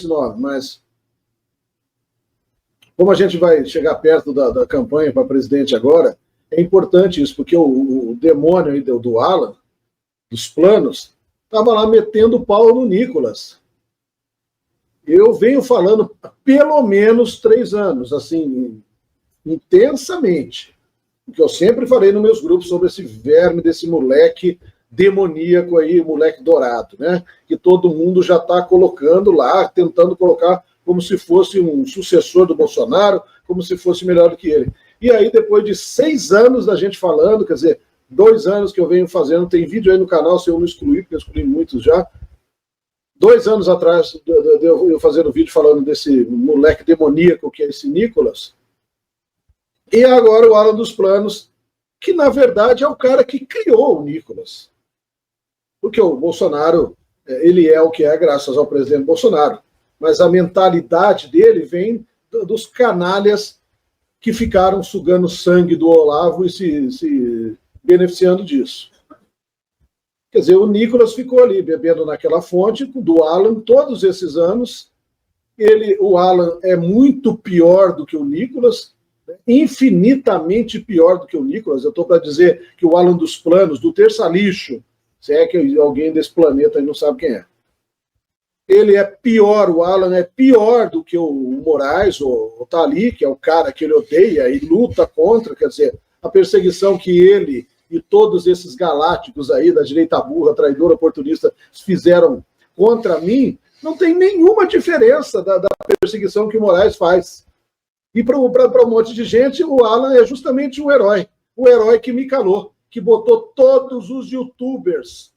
nome, mas como a gente vai chegar perto da campanha para presidente agora, é importante isso, porque o demônio aí do Alan, dos planos, estava lá metendo o pau no Nicolas. Eu venho falando há pelo menos 3 anos, assim, intensamente, porque eu sempre falei nos meus grupos sobre esse verme desse moleque demoníaco aí, o moleque dourado, né? Que todo mundo já está colocando lá, tentando colocar como se fosse um sucessor do Bolsonaro, como se fosse melhor do que ele. E aí, depois de 6 anos da gente falando, quer dizer, 2 anos que eu venho fazendo, tem vídeo aí no canal, se eu não excluir, porque eu excluí muitos já. 2 anos atrás, eu fazendo vídeo falando desse moleque demoníaco que é esse Nicolas. E agora o Alan dos Planos, que na verdade é o cara que criou o Nicolas. Porque o Bolsonaro, ele é o que é graças ao presidente Bolsonaro. Mas a mentalidade dele vem dos canalhas que ficaram sugando sangue do Olavo e se beneficiando disso. Quer dizer, o Nicolas ficou ali bebendo naquela fonte do Alan todos esses anos. O Alan é muito pior do que o Nicolas, infinitamente pior do que o Nicolas. Eu estou para dizer que o Alan dos Planos, do Terça Lixo, se é que alguém desse planeta aí não sabe quem é. Ele é pior, o Alan é pior do que o Moraes, o Tali, que é o cara que ele odeia e luta contra, quer dizer, a perseguição que ele e todos esses galácticos aí da direita burra, traidora, oportunista, fizeram contra mim, não tem nenhuma diferença da perseguição que o Moraes faz. E para um monte de gente, o Alan é justamente o herói que me calou, que botou todos os youtubers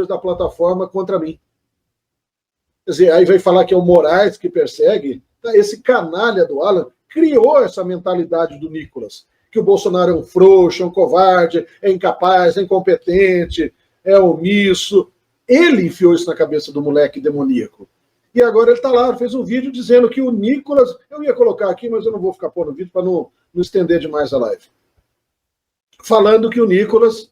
da plataforma contra mim. Quer dizer, aí vai falar que é o Moraes que persegue. Esse canalha do Alan criou essa mentalidade do Nicolas, que o Bolsonaro é um frouxo, é um covarde, é incapaz, é incompetente, é omisso. Ele enfiou isso na cabeça do moleque demoníaco. E agora ele está lá, fez um vídeo dizendo que o Nicolas... Eu ia colocar aqui, mas eu não vou ficar pondo vídeo para não estender demais a live. Falando que o Nicolas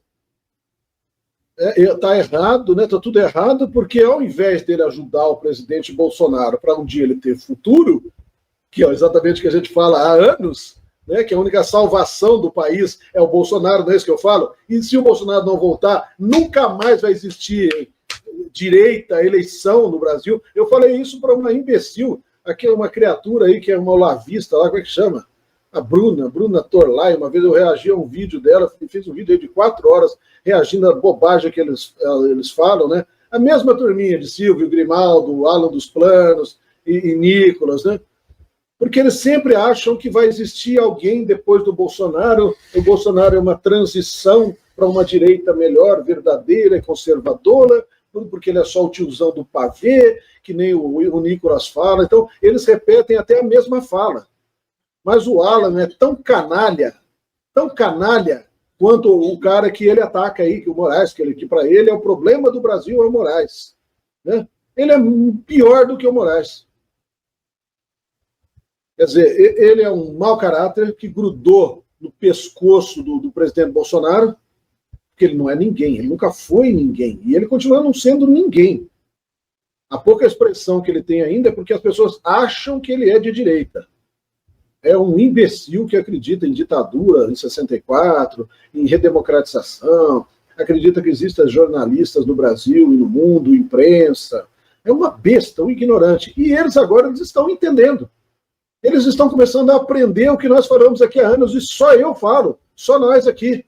está errado, né? Está tudo errado, porque ao invés dele ajudar o presidente Bolsonaro para um dia ele ter futuro, que é exatamente o que a gente fala há anos, né? Que a única salvação do país é o Bolsonaro, não é isso que eu falo? E se o Bolsonaro não voltar, nunca mais vai existir direita, eleição no Brasil. Eu falei isso para uma imbecil, aqui é uma criatura aí que é uma olavista lá, como é que chama? A Bruna Torlai. Uma vez eu reagi a um vídeo dela, fiz um vídeo aí de 4 horas reagindo à bobagem que eles falam, né? A mesma turminha de Silvio, Grimaldo, Alan dos Planos e Nicolas, né? Porque eles sempre acham que vai existir alguém depois do Bolsonaro. O Bolsonaro é uma transição para uma direita melhor, verdadeira e conservadora, porque ele é só o tiozão do pavê, que nem o Nicolas fala. Então, eles repetem até a mesma fala. Mas o Alan é tão canalha quanto o cara que ele ataca aí, que o Moraes, que para ele é o problema do Brasil, é o Moraes. Né? Ele é pior do que o Moraes. Quer dizer, ele é um mau caráter que grudou no pescoço do presidente Bolsonaro, porque ele não é ninguém, ele nunca foi ninguém, e ele continua não sendo ninguém. A pouca expressão que ele tem ainda é porque as pessoas acham que ele é de direita. É um imbecil que acredita em ditadura em 64, em redemocratização, acredita que existem jornalistas no Brasil e no mundo, imprensa. É uma besta, um ignorante. E eles agora estão entendendo. Eles estão começando a aprender o que nós falamos aqui há anos, e só eu falo, só nós aqui,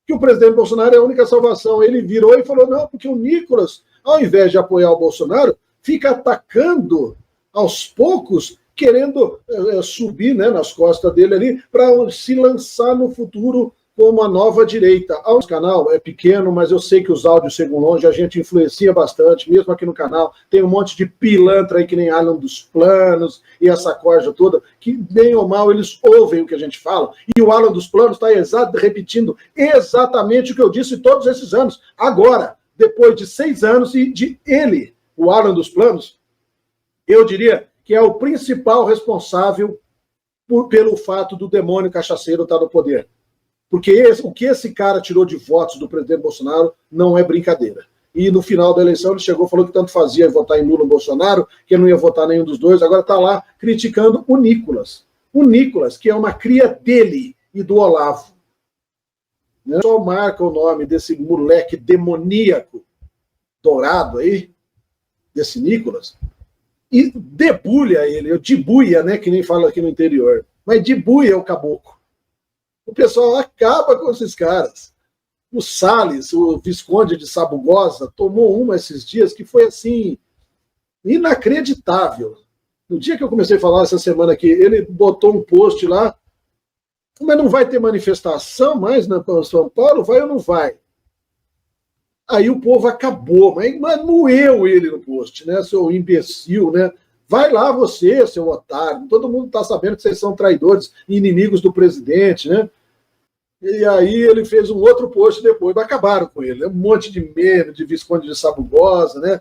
que o presidente Bolsonaro é a única salvação. Ele virou e falou, não, porque o Nicolas, ao invés de apoiar o Bolsonaro, fica atacando aos poucos, querendo subir, né, nas costas dele ali, para se lançar no futuro como a nova direita. O canal é pequeno, mas eu sei que os áudios chegam longe, a gente influencia bastante, mesmo aqui no canal. Tem um monte de pilantra aí que nem Alan dos Planos e essa corja toda, que bem ou mal eles ouvem o que a gente fala. E o Alan dos Planos está repetindo exatamente o que eu disse todos esses anos. Agora, depois de 6 anos e de ele, o Alan dos Planos, eu diria que é o principal responsável pelo fato do demônio cachaceiro estar no poder. Porque o que esse cara tirou de votos do presidente Bolsonaro não é brincadeira. e no final da eleição ele chegou e falou que tanto fazia votar em Lula ou Bolsonaro, que ele não ia votar nenhum dos dois, agora está lá criticando o Nicolas. O Nicolas, que é uma cria dele e do Olavo. Só marca o nome desse moleque demoníaco dourado aí, desse Nicolas, e debulha ele, debuia, né, que nem fala aqui no interior, mas debuia o caboclo. O pessoal acaba com esses caras. O Salles, o Visconde de Sabugosa, tomou uma esses dias que foi assim, inacreditável. No dia que eu comecei a falar essa semana aqui, ele botou um post lá, mas não vai ter manifestação mais na São Paulo? Vai ou não vai? Aí o povo acabou, mas moeu ele no post, né, seu imbecil, né? Vai lá você, seu otário, todo mundo está sabendo que vocês são traidores, inimigos do presidente, né? E aí ele fez um outro post depois, mas acabaram com ele, um monte de meme, de Visconde de Sabugosa, né?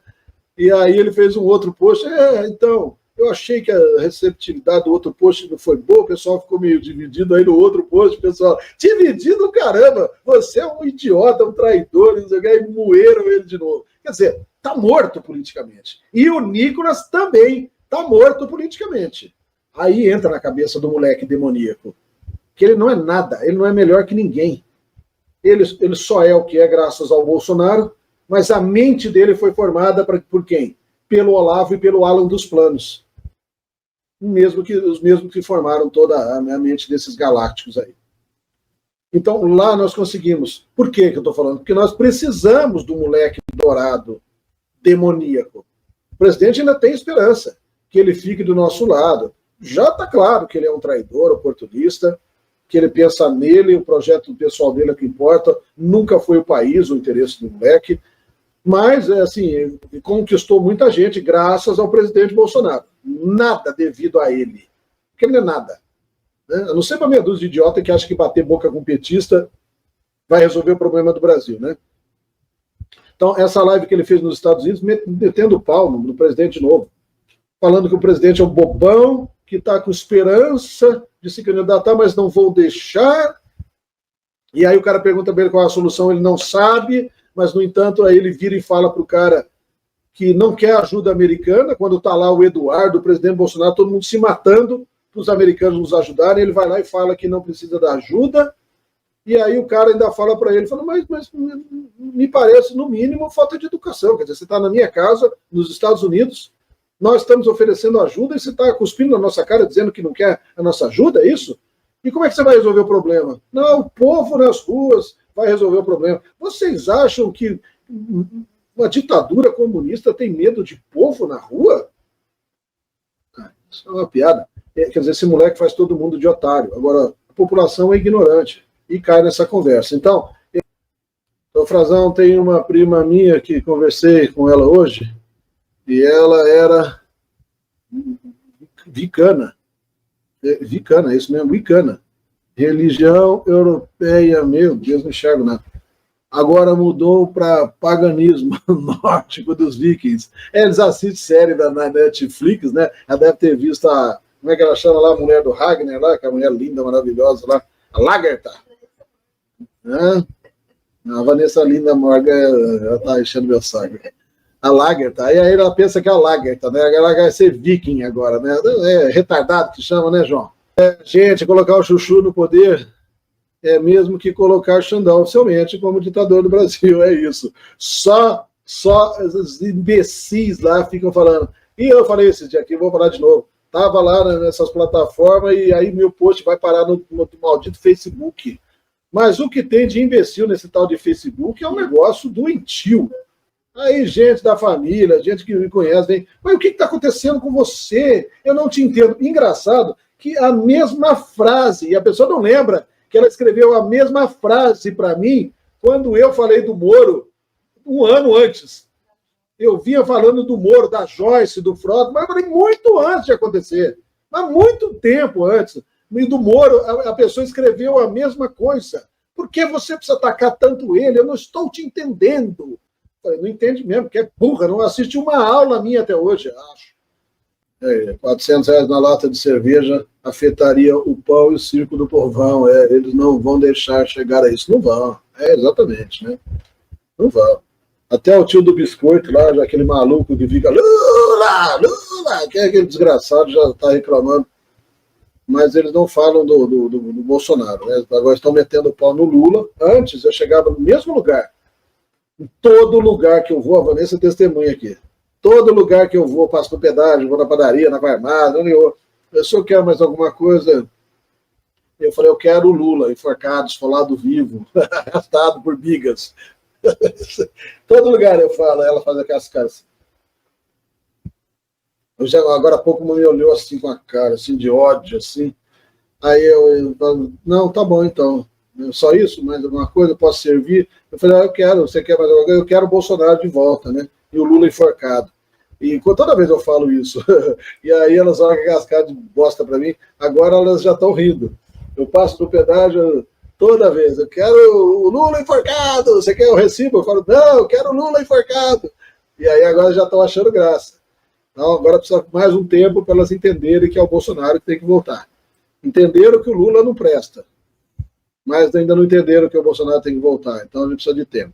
E aí ele fez um outro post, então, eu achei que a receptividade do outro post não foi boa, o pessoal ficou meio dividido aí no outro post, pessoal, dividido, caramba, você é um idiota, um traidor, e moeram ele de novo. Quer dizer, tá morto politicamente. E o Nicolas também tá morto politicamente. Aí entra na cabeça do moleque demoníaco, que ele não é nada, ele não é melhor que ninguém. Ele só é o que é graças ao Bolsonaro, mas a mente dele foi formada por quem? Pelo Olavo e pelo Alan dos Planos. Os mesmos que formaram toda a mente desses galácticos aí. Então, lá nós conseguimos. Por que eu estou falando? Porque nós precisamos do moleque dourado, demoníaco. O presidente ainda tem esperança que ele fique do nosso lado. Já está claro que ele é um traidor, oportunista, que ele pensa nele, o projeto pessoal dele é o que importa, nunca foi o país, o interesse do moleque, mas, assim, conquistou muita gente graças ao presidente Bolsonaro. Nada devido a ele. Porque ele não é nada. Né? Eu não sei para meia dúzia de idiota que acha que bater boca com petista vai resolver o problema do Brasil, né? Então, essa live que ele fez nos Estados Unidos, metendo o pau no presidente novo, falando que o presidente é um bobão, que está com esperança de se candidatar, mas não vou deixar. E aí o cara pergunta para ele qual é a solução, ele não sabe, mas, no entanto, aí ele vira e fala para o cara que não quer ajuda americana, quando está lá o Eduardo, o presidente Bolsonaro, todo mundo se matando para os americanos nos ajudarem, ele vai lá e fala que não precisa da ajuda, e aí o cara ainda fala para ele, fala, mas me parece, no mínimo, falta de educação, quer dizer, você está na minha casa, nos Estados Unidos, nós estamos oferecendo ajuda e você está cuspindo na nossa cara dizendo que não quer a nossa ajuda, é isso? E como é que você vai resolver o problema? Não, o povo nas ruas vai resolver o problema. Vocês acham que uma ditadura comunista tem medo de povo na rua? Isso é uma piada. Quer dizer, esse moleque faz todo mundo de otário. Agora, a população é ignorante e cai nessa conversa. Então, Frazão, tem uma prima minha que conversei com ela hoje, e ela era vicana. Vicana, é isso mesmo, wicana. Religião europeia, meu Deus, não enxergo nada. Agora mudou para paganismo nórdico dos vikings. Eles assistem série na Netflix, né? Ela deve ter visto a... Como é que ela chama lá? A mulher do Ragnar lá, que é a mulher linda, maravilhosa lá. A Lagertha. A Vanessa Linda Morgan, ela tá enchendo meu saco. A Lagertha. Aí ela pensa que é a Lagertha, né? Ela vai ser viking agora, né? É retardado que chama, né, João? Gente, colocar o Chuchu no poder é mesmo que colocar Xandão oficialmente como ditador do Brasil, é isso. Só os imbecis lá ficam falando. E eu falei esse dia aqui, vou falar de novo. Tava lá nessas plataformas e aí meu post vai parar no maldito Facebook. Mas o que tem de imbecil nesse tal de Facebook é um negócio doentio. Aí gente da família, gente que me conhece, vem, mas o que está acontecendo com você? Eu não te entendo. Engraçado que a mesma frase, e a pessoa não lembra que ela escreveu a mesma frase para mim quando eu falei do Moro um ano antes. Eu vinha falando do Moro, da Joyce, do Frota, mas eu falei muito antes de acontecer. Mas muito tempo antes. E do Moro, a pessoa escreveu a mesma coisa. Por que você precisa atacar tanto ele? Eu não estou te entendendo. Eu falei, não entende mesmo, porque é burra, não assiste uma aula minha até hoje, acho. R$400 na lata de cerveja afetaria o pão e o circo do povão. Eles não vão deixar chegar a isso. Não vão. Exatamente, né? Não vão. Até o tio do biscoito lá, aquele maluco que fica Lula, Lula, que é aquele desgraçado, já está reclamando. Mas eles não falam do Bolsonaro, né? Agora estão metendo o pau no Lula. Antes eu chegava no mesmo lugar. Em todo lugar que eu vou, a Vanessa é testemunha aqui. Todo lugar que eu vou, passo no pedágio, vou na padaria, na farmácia, eu só quero mais alguma coisa. Eu falei, eu quero o Lula, enforcado, esfolado vivo, arrastado por bigas. Todo lugar eu falo, ela faz aquelas caras. Agora há pouco me olhou assim com a cara, assim, de ódio, assim. Aí eu falo, não, tá bom então. Só isso? Mais alguma coisa? Eu posso servir? Eu falei, eu quero, você quer mais alguma coisa? Eu quero o Bolsonaro de volta, né? E o Lula enforcado. E toda vez eu falo isso. E aí elas olham aquelas caras de bosta para mim, agora elas já estão rindo. Eu passo no pedágio toda vez, eu quero o Lula enforcado, você quer o recibo? Eu falo, não, eu quero o Lula enforcado. E aí agora já estão achando graça. Então agora precisa mais um tempo para elas entenderem que é o Bolsonaro que tem que voltar. Entenderam que o Lula não presta, mas ainda não entenderam que o Bolsonaro tem que voltar, então a gente precisa de tempo.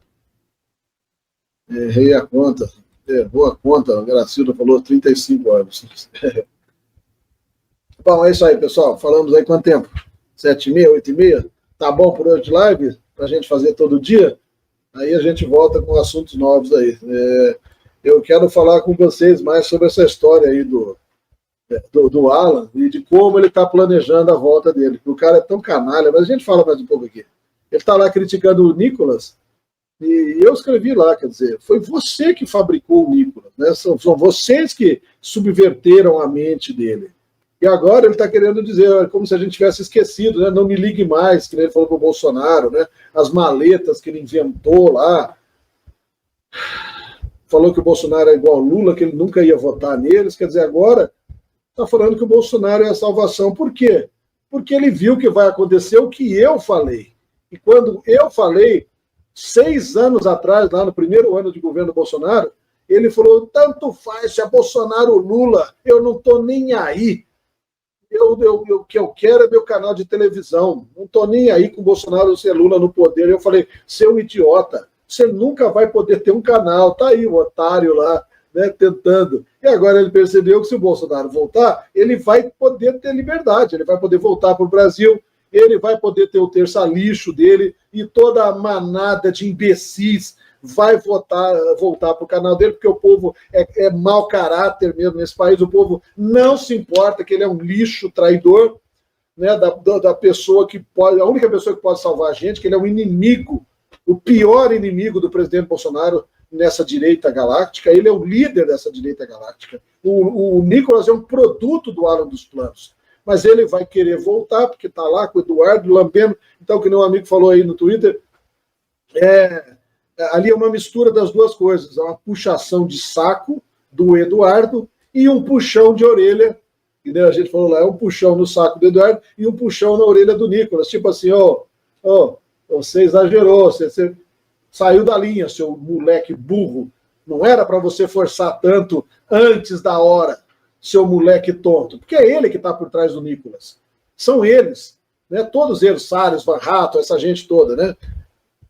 Errei a conta, errou a conta, a Gracilda falou 35 anos. Bom, é isso aí, pessoal, falamos aí quanto tempo? 7h30, 8h30? Tá bom por hoje de live? Pra gente fazer todo dia? Aí a gente volta com assuntos novos aí. Eu quero falar com vocês mais sobre essa história aí do Alan e de como ele está planejando a volta dele. O cara é tão canalha, mas a gente fala mais um pouco aqui. Ele está lá criticando o Nicolas e eu escrevi lá, quer dizer, foi você que fabricou o Nicolas, né? São vocês que subverteram a mente dele. E agora ele está querendo dizer, como se a gente tivesse esquecido, né? Não me ligue mais, que ele falou para o Bolsonaro, né? As maletas que ele inventou lá. Falou que o Bolsonaro é igual ao Lula, que ele nunca ia votar neles. Quer dizer, agora está falando que o Bolsonaro é a salvação. Por quê? Porque ele viu que vai acontecer o que eu falei. E quando eu falei, 6 anos atrás, lá no primeiro ano de governo do Bolsonaro, ele falou, tanto faz se é Bolsonaro ou Lula, eu não estou nem aí. O que eu quero é meu canal de televisão. Não estou nem aí com o Bolsonaro ou se é Lula no poder. Eu falei, seu idiota, você nunca vai poder ter um canal. Tá aí o otário lá, né, tentando. E agora ele percebeu que se o Bolsonaro voltar, ele vai poder ter liberdade, ele vai poder voltar para o Brasil, ele vai poder ter o terça-lixo dele e toda a manada de imbecis vai voltar para o canal dele, porque o povo é mau caráter mesmo nesse país, o povo não se importa que ele é um lixo traidor, né, da pessoa que pode, a única pessoa que pode salvar a gente, que ele é um inimigo, o pior inimigo do presidente Bolsonaro nessa direita galáctica, ele é o líder dessa direita galáctica. O Nicolas é um produto do Alan dos Planos, mas ele vai querer voltar, porque está lá com o Eduardo lambendo, então, que nem um amigo falou aí no Twitter, ali é uma mistura das duas coisas, é uma puxação de saco do Eduardo e um puxão de orelha, e a gente falou lá, é um puxão no saco do Eduardo e um puxão na orelha do Nicolas, tipo assim, você exagerou, você saiu da linha, seu moleque burro, não era para você forçar tanto antes da hora, seu moleque tonto, porque é ele que está por trás do Nicolas, são eles, né? Todos eles, Salles, Van Hatten, essa gente toda, né?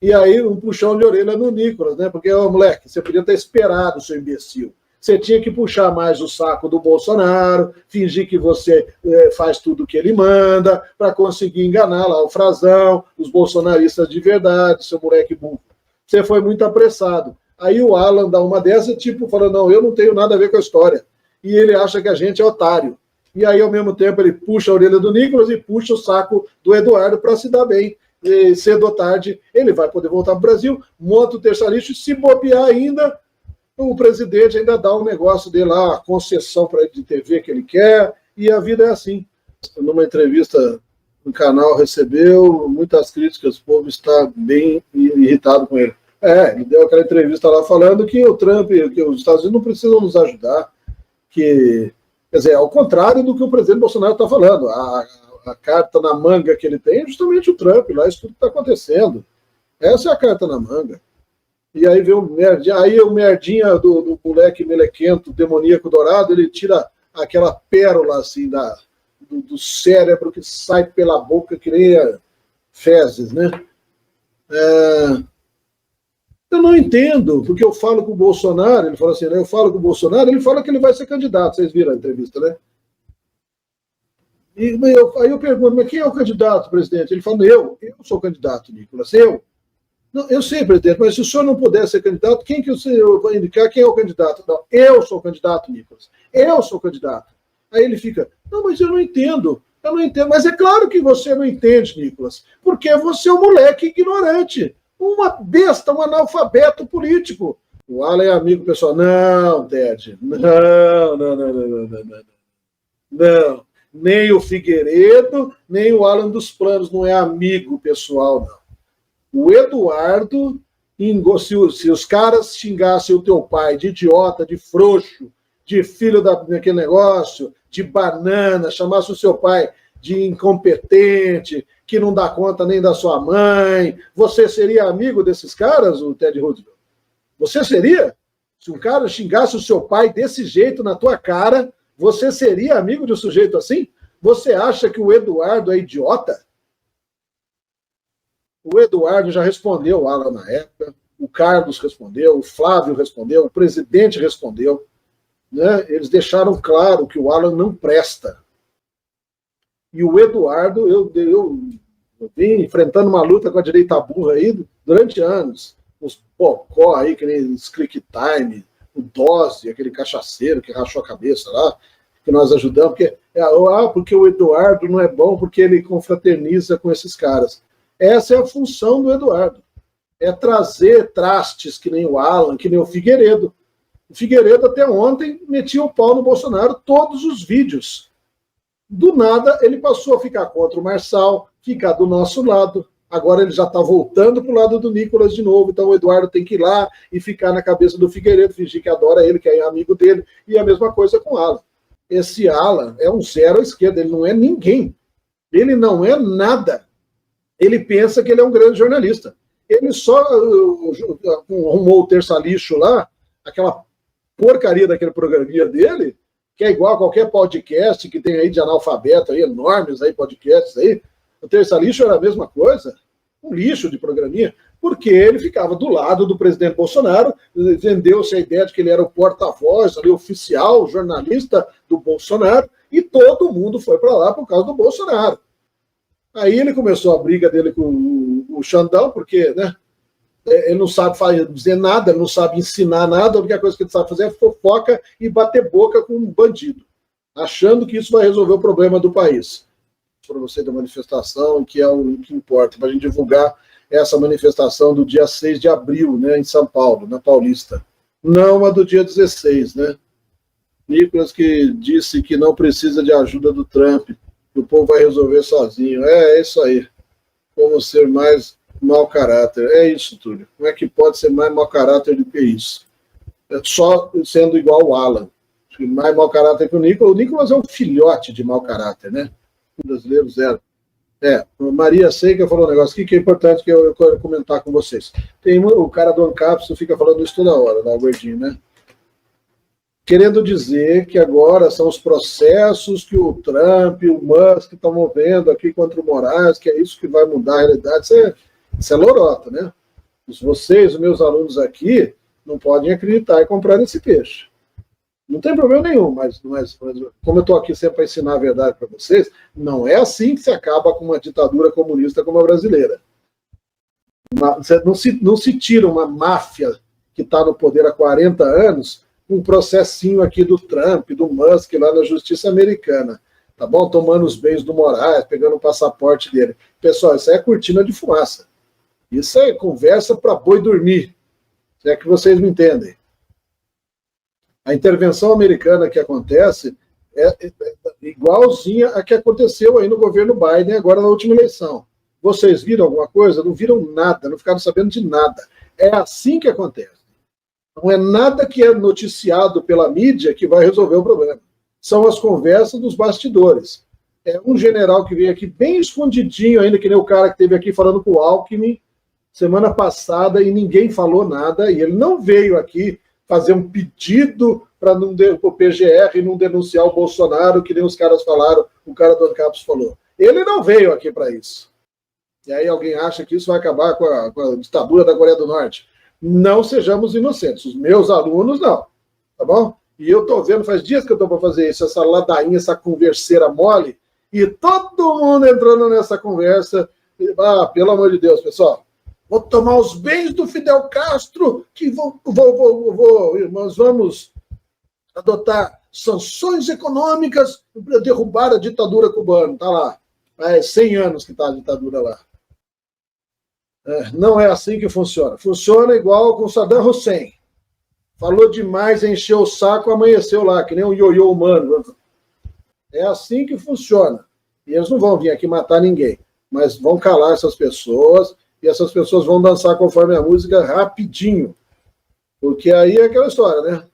E aí um puxão de orelha no Nicolas, né? Porque, moleque, você podia ter esperado, seu imbecil. Você tinha que puxar mais o saco do Bolsonaro, fingir que você faz tudo o que ele manda, para conseguir enganar lá o Frazão, os bolsonaristas de verdade, seu moleque burro. Você foi muito apressado. Aí o Alan dá uma dessa, tipo, falando, não, eu não tenho nada a ver com a história. E ele acha que a gente é otário. E aí, ao mesmo tempo, ele puxa a orelha do Nicolas e puxa o saco do Eduardo para se dar bem. E cedo ou tarde, ele vai poder voltar para o Brasil, monta o terça-lixo, e se bobear ainda, o presidente ainda dá um negócio dele lá, a concessão para ele de TV que ele quer, e a vida é assim. Numa entrevista no canal, recebeu muitas críticas, o povo está bem irritado com ele. Ele deu aquela entrevista lá falando que o Trump, que os Estados Unidos não precisam nos ajudar, que, quer dizer, ao contrário do que o presidente Bolsonaro está falando, a carta na manga que ele tem é justamente o Trump, lá, isso tudo que está acontecendo. Essa é a carta na manga. E aí vem o merdinha do moleque melequento, demoníaco dourado, ele tira aquela pérola assim do cérebro que sai pela boca que nem fezes, né? Eu não entendo, porque eu falo com o Bolsonaro, ele fala assim, né? Eu falo com o Bolsonaro, ele fala que ele vai ser candidato, vocês viram a entrevista, né? Aí eu pergunto, mas quem é o candidato, presidente? Ele fala, eu sou candidato, Nicolas, eu. Não, eu sei, presidente, mas se o senhor não puder ser candidato, quem que o senhor vai indicar? Quem é o candidato? Não, eu sou candidato, Nicolas. Eu sou candidato. Aí ele fica, não, mas eu não entendo. Mas é claro que você não entende, Nicolas, porque você é um moleque ignorante, uma besta, um analfabeto político. O Alan é amigo pessoal. Não, Ted, não. Nem o Figueiredo, nem o Alan dos Planos não é amigo pessoal, não. O Eduardo, se os caras xingassem o teu pai de idiota, de frouxo, de filho daquele negócio, de banana, chamasse o seu pai de incompetente, que não dá conta nem da sua mãe, você seria amigo desses caras, o Ted Roosevelt? Você seria? Se um cara xingasse o seu pai desse jeito na tua cara, você seria amigo de um sujeito assim? Você acha que o Eduardo é idiota? O Eduardo já respondeu o Alan na época, o Carlos respondeu, o Flávio respondeu, o presidente respondeu. Né? Eles deixaram claro que o Alan não presta. E o Eduardo, eu vim enfrentando uma luta com a direita burra aí durante anos. Os bocó aí, que nem os Click Time, o Dose, aquele cachaceiro que rachou a cabeça lá, que nós ajudamos, porque o Eduardo não é bom porque ele confraterniza com esses caras. Essa é a função do Eduardo. É trazer trastes que nem o Alan, que nem o Figueiredo. O Figueiredo até ontem metia o pau no Bolsonaro todos os vídeos. Do nada ele passou a ficar contra o Marçal, ficar do nosso lado. Agora ele já está voltando para o lado do Nicolas de novo, então o Eduardo tem que ir lá e ficar na cabeça do Figueiredo, fingir que adora ele, que é amigo dele, e a mesma coisa com o Alan. Esse Alan é um zero à esquerda, ele não é ninguém. Ele não é nada. Ele pensa que ele é um grande jornalista. Ele só arrumou o terça-lixo lá, aquela porcaria daquele programinha dele, que é igual a qualquer podcast que tem aí de analfabeto, aí, enormes aí, podcasts aí. O terça-lixo era a mesma coisa, um lixo de programinha, porque ele ficava do lado do presidente Bolsonaro, vendeu-se a ideia de que ele era o porta-voz, ali, oficial, jornalista do Bolsonaro, e todo mundo foi para lá por causa do Bolsonaro. Aí ele começou a briga dele com o Xandão, porque, né, ele não sabe dizer nada, ele não sabe ensinar nada, a única coisa que ele sabe fazer é fofoca e bater boca com um bandido, achando que isso vai resolver o problema do país. Para você da manifestação, que é o que importa, para a gente divulgar essa manifestação do dia 6 de abril, né, em São Paulo, na Paulista. Não a do dia 16, né? Nicolas que disse que não precisa de ajuda do Trump, que o povo vai resolver sozinho. É isso aí. Como ser mais mau caráter. É isso, Túlio. Como é que pode ser mais mau caráter do que isso? É só sendo igual o Alan. Mais mau caráter que o Nicolas. O Nicolas é um filhote de mau caráter, né? O brasileiro zero. Maria Seica falou um negócio aqui que é importante que eu quero comentar com vocês. Tem o cara do Ancapso fica falando isso toda hora, lá, o gordinho, né? Querendo dizer que agora são os processos que o Trump e o Musk estão movendo aqui contra o Moraes, que é isso que vai mudar a realidade. Isso é lorota, né? Vocês, os meus alunos aqui, não podem acreditar e comprar esse peixe. Não tem problema nenhum, mas como eu estou aqui sempre para ensinar a verdade para vocês, não é assim que se acaba com uma ditadura comunista como a brasileira. Não se tira uma máfia que está no poder há 40 anos um processinho aqui do Trump, do Musk, lá na justiça americana, tá bom? Tomando os bens do Moraes, pegando o passaporte dele. Pessoal, isso é cortina de fumaça. Isso é conversa para boi dormir, se é que vocês me entendem. A intervenção americana que acontece é igualzinha a que aconteceu aí no governo Biden, agora na última eleição. Vocês viram alguma coisa? Não viram nada, não ficaram sabendo de nada. É assim que acontece. Não é nada que é noticiado pela mídia que vai resolver o problema. São as conversas dos bastidores. É um general que veio aqui bem escondidinho, ainda que nem o cara que esteve aqui falando com o Alckmin semana passada e ninguém falou nada, e ele não veio aqui fazer um pedido para o PGR não denunciar o Bolsonaro, que nem os caras falaram, o cara do Ancapos falou. Ele não veio aqui para isso. E aí alguém acha que isso vai acabar com a ditadura da Coreia do Norte. não sejamos inocentes. Os meus alunos, não. Tá bom? E eu estou vendo, faz dias que eu estou para fazer isso, essa ladainha, essa converseira mole, e todo mundo entrando nessa conversa. Pelo amor de Deus, pessoal, vou tomar os bens do Fidel Castro, que nós vamos adotar sanções econômicas para derrubar a ditadura cubana. Tá lá. É 100 anos que está a ditadura lá. Não é assim que funciona. Funciona igual com Saddam Hussein. Falou demais, encheu o saco, amanheceu lá, que nem um ioiô humano. É assim que funciona. E eles não vão vir aqui matar ninguém, mas vão calar essas pessoas, e essas pessoas vão dançar conforme a música rapidinho. Porque aí é aquela história, né?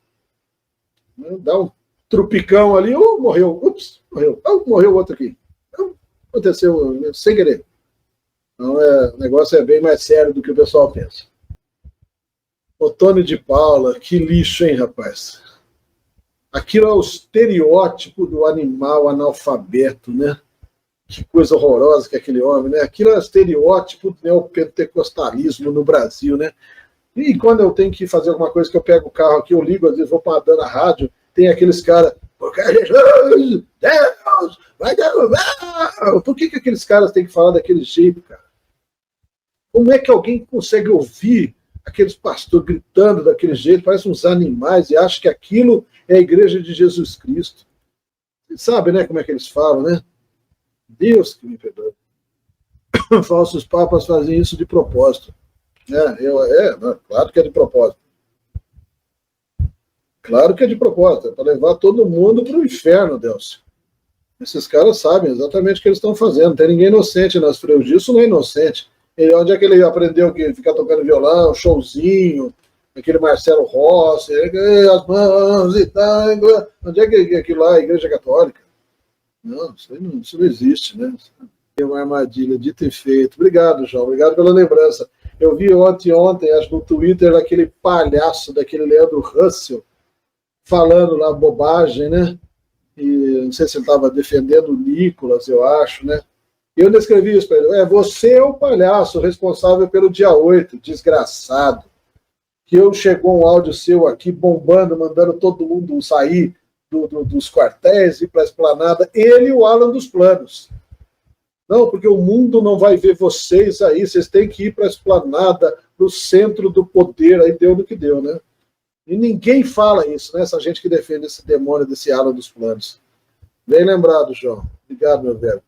Dá um trupicão ali, morreu. Ups, morreu. Morreu outro aqui. Aconteceu sem querer. Então, o negócio é bem mais sério do que o pessoal pensa. Otônio de Paula, que lixo, hein, rapaz? Aquilo é o estereótipo do animal analfabeto, né? Que coisa horrorosa que é aquele homem, né? Aquilo é o estereótipo do neopentecostalismo no Brasil, né? E quando eu tenho que fazer alguma coisa, que eu pego o carro aqui, eu ligo, às vezes vou para a rádio, tem aqueles caras, porque Jesus, Deus, vai derrubar! Por que aqueles caras têm que falar daquele jeito, cara? Como é que alguém consegue ouvir aqueles pastores gritando daquele jeito, parecem uns animais, e acha que aquilo é a igreja de Jesus Cristo? Você sabe, né, como é que eles falam, né? Deus que me perdoe. Falsos papas fazem isso de propósito. Claro que é de propósito. Claro que é de propósito, é para levar todo mundo para o inferno, Deus. Esses caras sabem exatamente o que eles estão fazendo. Não tem ninguém inocente nas freios disso, não é inocente. E onde é que ele aprendeu que ficar tocando violão, showzinho, aquele Marcelo Rossi, as mãos e tal. Onde é que aquilo lá é a Igreja Católica? Não, isso não existe, né? É uma armadilha, dito e feito. Obrigado, João, obrigado pela lembrança. Eu vi ontem, acho no Twitter, aquele palhaço daquele Leandro Russell falando lá bobagem, né? E não sei se ele estava defendendo o Nicolas, eu acho, né? E eu descrevi isso para ele. Você é o palhaço responsável pelo dia 8, desgraçado. Que chegou um áudio seu aqui bombando, mandando todo mundo sair dos quartéis e ir para a esplanada. Ele e o Alan dos Planos. Não, porque o mundo não vai ver vocês aí, vocês têm que ir para a esplanada, no centro do poder, aí deu no que deu, né? E ninguém fala isso, né? Essa gente que defende esse demônio desse Alan dos Planos. Bem lembrado, João. Obrigado, meu velho.